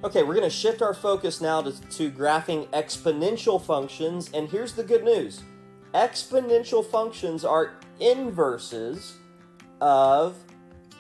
Okay, we're going to shift our focus now to graphing exponential functions, and here's the good news. Exponential functions are inverses of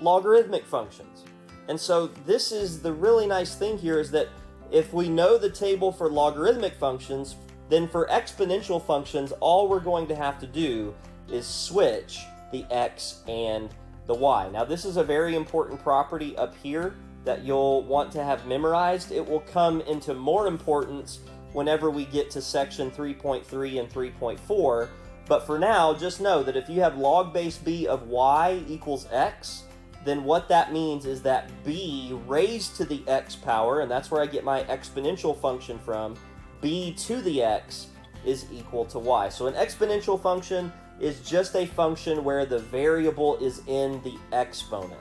logarithmic functions. And so this is the really nice thing here, is that if we know the table for logarithmic functions, then for exponential functions, all we're going to have to do is switch the x and the y. Now this is a very important property up here that you'll want to have memorized. It will come into more importance whenever we get to section 3.3 and 3.4. But for now, just know that if you have log base b of y equals x, then what that means is that b raised to the x power, and that's where I get my exponential function from, b to the x is equal to y. So an exponential function is just a function where the variable is in the exponent,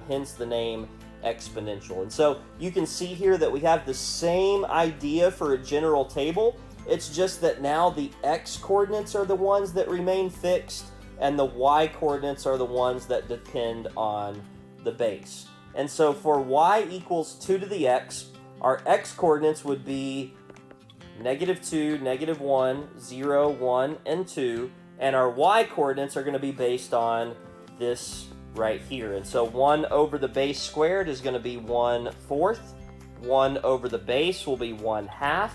hence the name exponential. And so you can see here that we have the same idea for a general table. It's just that now the x coordinates are the ones that remain fixed and the y coordinates are the ones that depend on the base. And so for y equals 2 to the x, our x coordinates would be -2, -1, 0, 1, and 2, and our y coordinates are going to be based on this right here. And so 1 over the base squared is going to be 1/4. 1 over the base will be 1/2.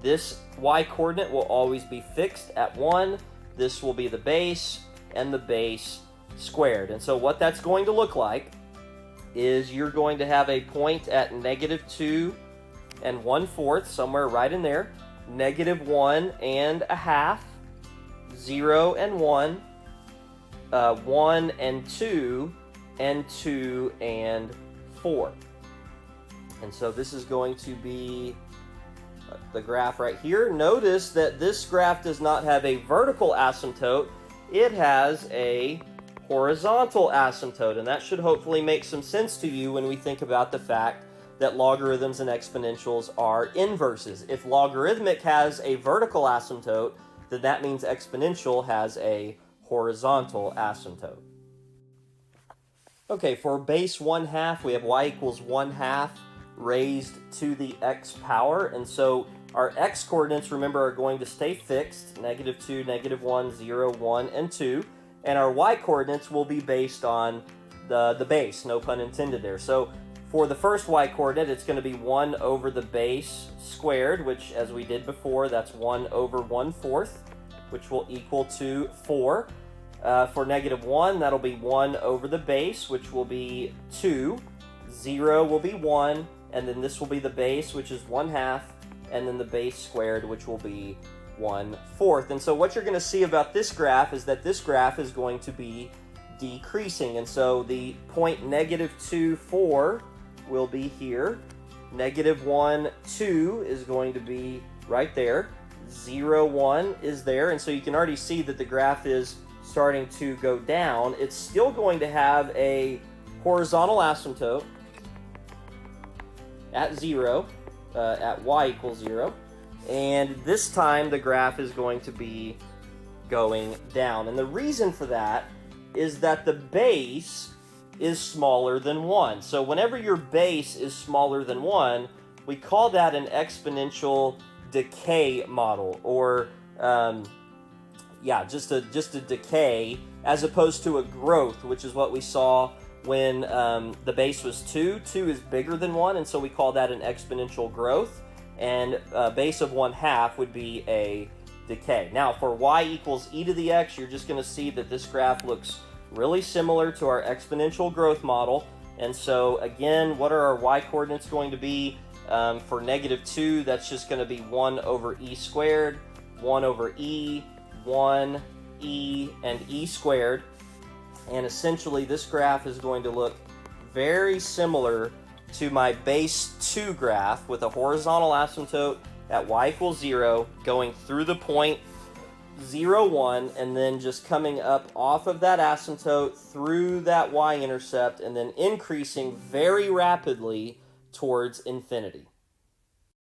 This y coordinate will always be fixed at 1. This will be the base and the base squared. And so what that's going to look like is you're going to have a point at -2 and 1/4, somewhere right in there, -1 and 1/2, 0 and 1, 1 and 2, and 2 and 4. And so this is going to be the graph right here. Notice that this graph does not have a vertical asymptote. It has a horizontal asymptote, and that should hopefully make some sense to you when we think about the fact that logarithms and exponentials are inverses. If logarithmic has a vertical asymptote, then that means exponential has a horizontal asymptote. Okay, for base 1/2, we have y equals 1/2 raised to the x power, and so our x coordinates, remember, are going to stay fixed, -2, -1, 0, 1, and 2, and our y coordinates will be based on the base, no pun intended there. So for the first y coordinate, it's going to be 1 over the base squared, which, as we did before, that's 1 over 1/4, which will equal to 4. For -1, that'll be 1 over the base, which will be 2. 0 will be 1, and then this will be the base, which is 1/2, and then the base squared, which will be 1/4. And so what you're going to see about this graph is that this graph is going to be decreasing. And so the point -2, 4 will be here. -1, 2 is going to be right there. 0, 1 is there. And so you can already see that the graph is starting to go down. It's still going to have a horizontal asymptote at 0, at y equals 0. And this time the graph is going to be going down. And the reason for that is that the base is smaller than 1. So whenever your base is smaller than 1, we call that an exponential decay model, or just a decay, as opposed to a growth, which is what we saw when the base was 2. 2 is bigger than 1, and so we call that an exponential growth, and a base of 1/2 would be a decay. Now, for y equals e to the x, you're just going to see that this graph looks really similar to our exponential growth model. And so, again, what are our y coordinates going to be? For -2, that's just going to be 1 over e squared, 1 over e, 1, e, and e squared. And essentially, this graph is going to look very similar to my base 2 graph with a horizontal asymptote at y equals 0, going through the point 0, 1, and then just coming up off of that asymptote through that y-intercept, and then increasing very rapidly towards infinity.